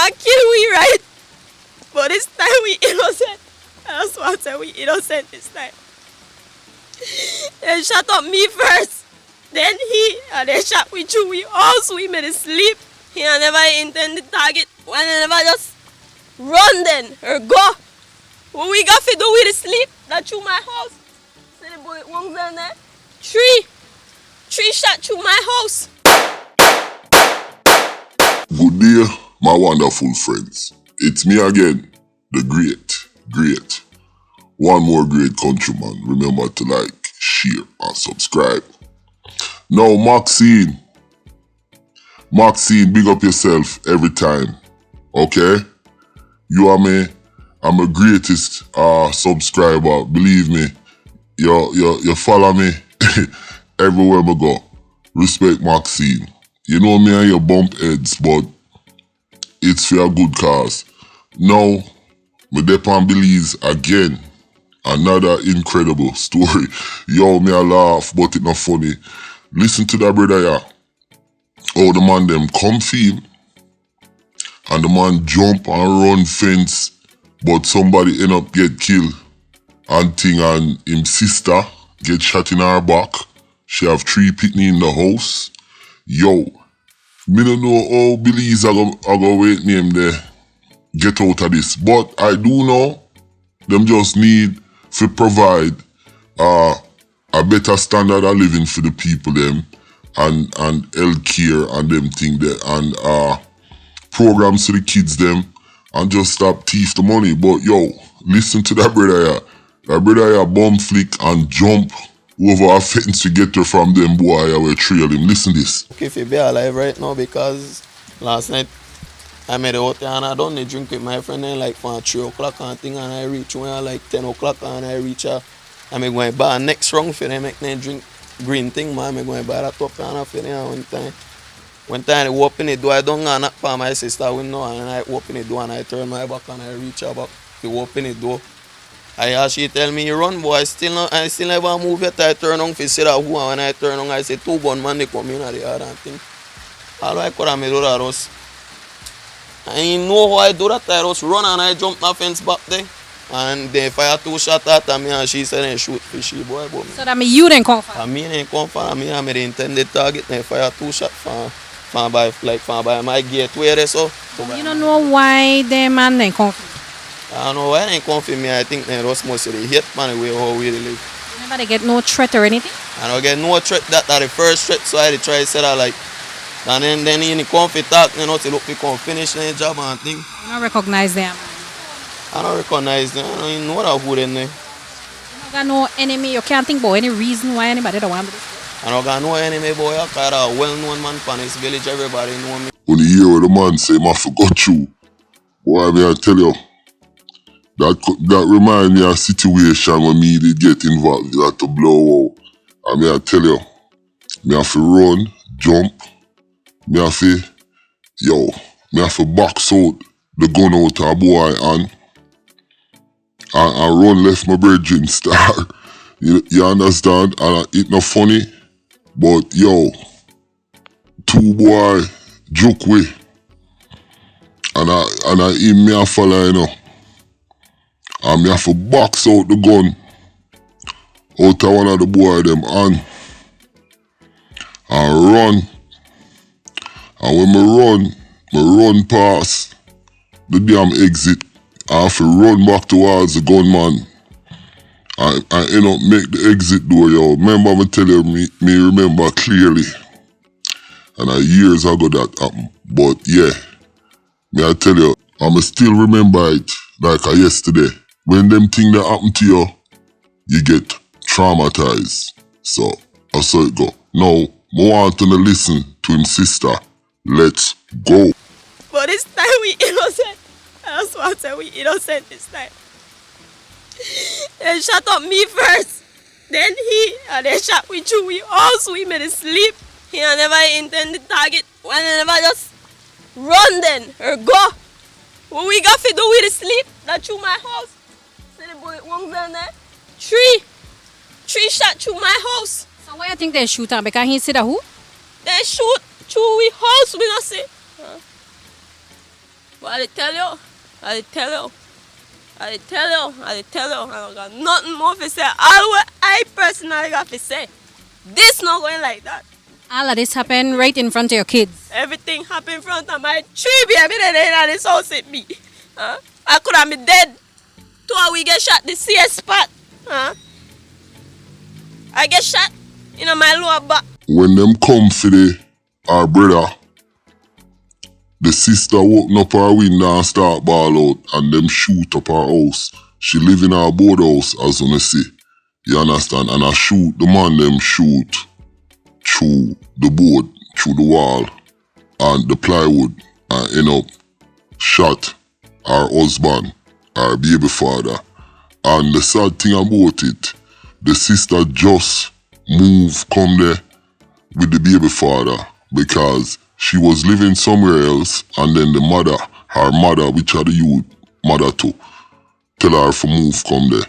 want to kill we, right? But this time we innocent. That's why I say we innocent this time. They shot up me first. Then he, and they shot we through. We all swim in sleep. He never intended target. When they never just run then or go. What we got to do with the sleep? That through my house. See the boy ones down there? Three shot through my house. Good day, my wonderful friends. It's me again, the great. One more great countryman. Remember to like, share, and subscribe. Now, Maxine, big up yourself every time. Okay? You are me. I'm a greatest subscriber. Believe me. You follow me everywhere I go. Respect Maxine. You know me and your bump heads, but it's for a good cause. Now, me dep on BELIZE again. Another incredible story. Yo, me a laugh, but it not funny. Listen to that brother here. Oh, the man them come feel. And the man jump and run fence. But somebody end up get killed. And thing and him sister get shot in her back. She have 3 picnic in the house. Yo, me don't know how BELIZE I go wait name there. Get out of this. But I do know them just need to provide a better standard of living for the people them and health care and them thing there and programs to the kids them and just stop thief the money. But yo, listen to that brother here. That brother here bomb flick and jump over a fence to get her from them boy I will trail him. Listen this. Okay, if you be alive right now because last night I made it out there and I done the drink with my friend then like from 3 o'clock and thing and I reach when like 10 o'clock and I reach her. I'm going to buy next round for them make them drink green thing man. I'm going to buy that top and for them one time. One time I open the door, I don't go knock for my sister window and I open the door and I turn my back and I reach her back to open the door. She tell me run boy, I still never move yet. I turn on to see that who and when I turn on I say 2 gunmen they come in at the other thing. All I could have made that was I didn't know how I do that. I just run and I jump the fence back there. And they fire 2 shots at me and she said they shoot for she boy. But so that means you didn't come for? I mean didn't come for me. I made the intended target. They fire 2 shots from by my gateway there so. You don't know why the man didn't come for? I don't know why they come for me. I think they just must say hate man the way how we live. You never get no threat or anything? I don't get no threat. That's the first threat so I try to say that like. And then he come for talk, you know, to look me come finish the job and thing. You don't recognize them? I don't recognize them. I don't even know that who they know. You don't got no enemy? You can't think about any reason why anybody don't want to do this? I don't got no enemy, boy. I got a well-known man from this village. Everybody know me. When you hear what the man say, I forgot you. Boy, I tell you, that remind me of a situation when me did get involved. You had to blow out. I tell you, me have to run, jump. Me have to box out the gun out of a boy and run left my brethren star. You understand? And it not funny, but yo, 2 boy joke way. And I him me a follow, you know. And me have to box out the gun out of one of the boy them and run. And when I run past the damn exit. I have to run back towards the gunman. I end up make the exit door, yo. Remember me tell you, me remember clearly. And years ago that happened. But yeah, me I tell you, I still remember it like yesterday. When them things that happen to you, you get traumatized. So, that's how it go. Now, I want to listen to him sister. Let's go. But this time we innocent. That's why I say we innocent this time. They shot up me first. Then he, and they shot we through. We all swim in sleep. He never intended target. When they never just run then or go. What we got to do with the sleep? That through my house. See the boy ones down there? 3 shot through my house. So why you think they shoot him? Because he see the who? They shoot through we house, we not see. But I tell you, I don't got nothing more to say. All what I personally got to say. This not going like that. All of this happened right in front of your kids. Everything happened in front of my 3 baby in this house with me. I could have been dead. 2 we get shot the CS spot. I get shot in my lower back. When them come for our brother, the sister open up her window and start ball out and them shoot up her house. She live in her board house, as you see. You understand? And I shoot, the man them shoot through the board, through the wall and the plywood and end up shot our husband, our baby father. And the sad thing about it, the sister just come there with the baby father because she was living somewhere else and then the mother, her mother, which are the youth mother too, tell her to move come there.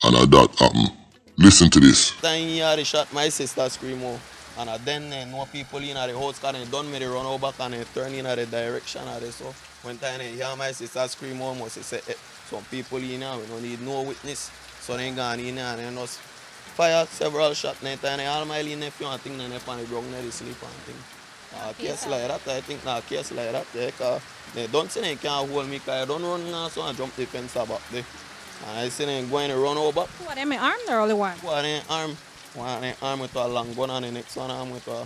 And that happened. Listen to this. Then he had shot my sister scream out. And then no people in the house because they done me the run out back and they turn in the direction of this. So when time they hear my sister scream out, must say, some people in here, we don't need no witness. So they gone in here and they just fire several shots. Then all my nephew and thing then on the ground they sleep and thing. Case like that, I think a case like that, because they don't say they can't hold me because I don't run now, so I jump the fence back there. And I see them going to run over. Two of them armed or only one? One in arm. One in arm with a long gun and the next one arm with a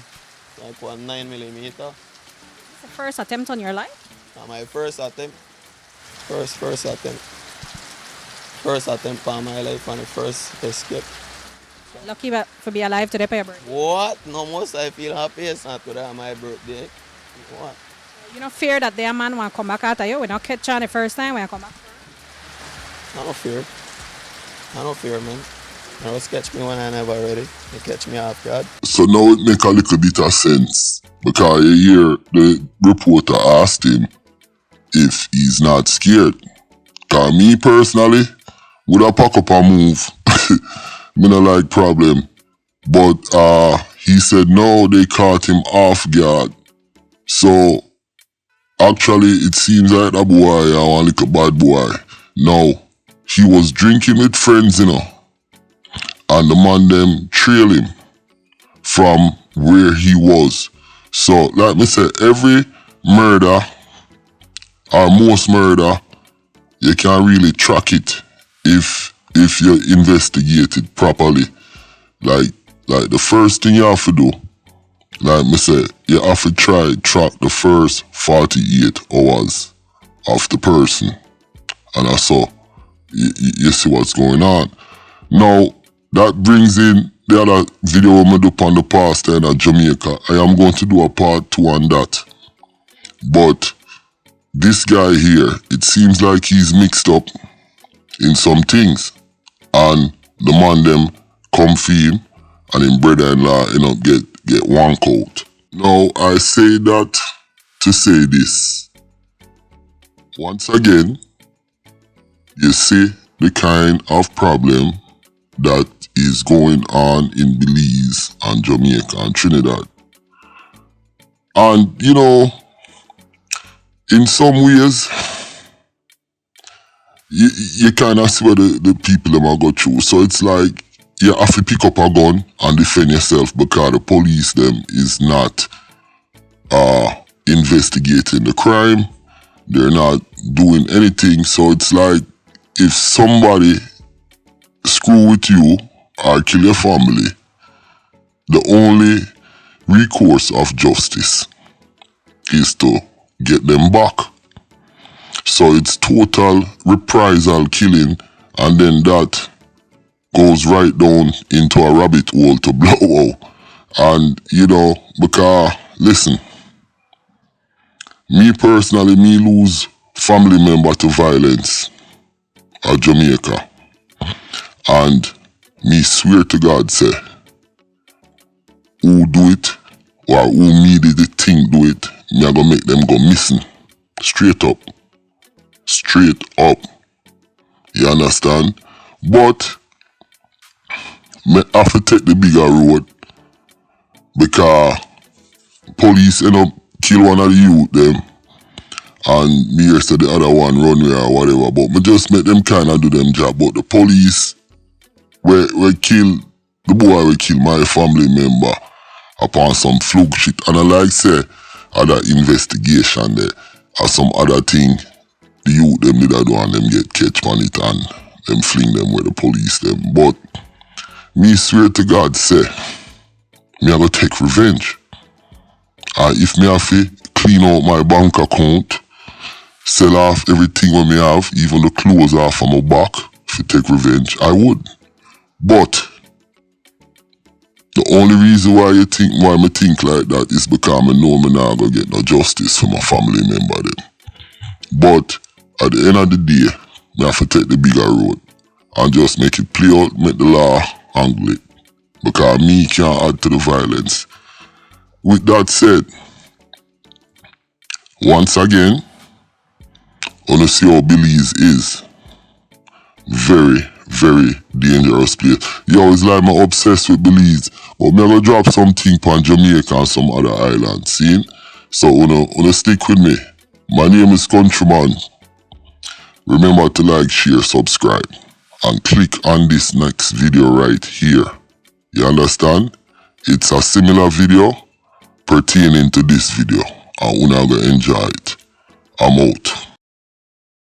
9mm. It's the first attempt on your life? My first attempt. First attempt. First attempt on my life and the first escape. Lucky to be alive today for your birthday. What? No most I feel happy it's not today on my birthday. What? You don't fear that their man will come back after you? We don't catch you on the first time when you come back? I don't fear, man. You don't catch me when I never ready. You catch me off guard. So now it make a little bit of sense because you hear the reporter asked him if he's not scared. Cause me personally would have pack up and move. Me not like problem. But he said no, they caught him off guard. So actually it seems like that boy a one little bad boy. No, he was drinking with friends, you know. And the man them trail him from where he was. So like me say, every murder or most murder, you can really track it if you investigate it properly. Like the first thing you have to do, like me say, you have to track the first 48 hours of the person. And that's all. You see what's going on. Now, that brings in the other video I do on the past in Jamaica. I am going to do a part 2 on that. But this guy here, it seems like he's mixed up in some things. And the man them come for him and his brother-in-law, get wank out. Now, I say that to say this. Once again, you see the kind of problem that is going on in Belize and Jamaica and Trinidad. And, in some ways, you kind of see what the people them are go through. So it's like you have to pick up a gun and defend yourself because the police them is not investigating the crime. They're not doing anything. So it's like if somebody screw with you or kill your family, the only recourse of justice is to get them back. So it's total reprisal killing, and then that goes right down into a rabbit hole to blow out. And because listen, me personally, me lose family member to violence at Jamaica. And me swear to God say, who do it or who me did the thing do it, me I gonna make them go missing. Straight up. You understand? But me have to take the bigger road because police end up kill one of the youth them and me hear say the other one run away or whatever, but me just make them kind of do them job. But the police we kill the boy, we kill my family member upon some fluke shit. And I like say other investigation there or some other thing the youth them did do and them get catch on it and them fling them with the police them. But me swear to God say me I go take revenge. And if me have to clean out my bank account, sell off everything what me have, even the clothes off of my back, if you take revenge, I would. But the only reason why me think like that is because I know me not gonna get no justice for my family member them. But at the end of the day, me have to take the bigger road and just make it play out, make the law handle it. Because me can't add to the violence. With that said, once again, wanna see how BELIZE is. Very, very dangerous place. Yo, it's like I'm obsessed with BELIZE, but me gonna drop something on Jamaica and some other islands, see? So wanna stick with me. My name is Countryman. Remember to like, share, subscribe, and click on this next video right here. You understand? It's a similar video pertaining to this video, and we're gonna enjoy it. I'm out.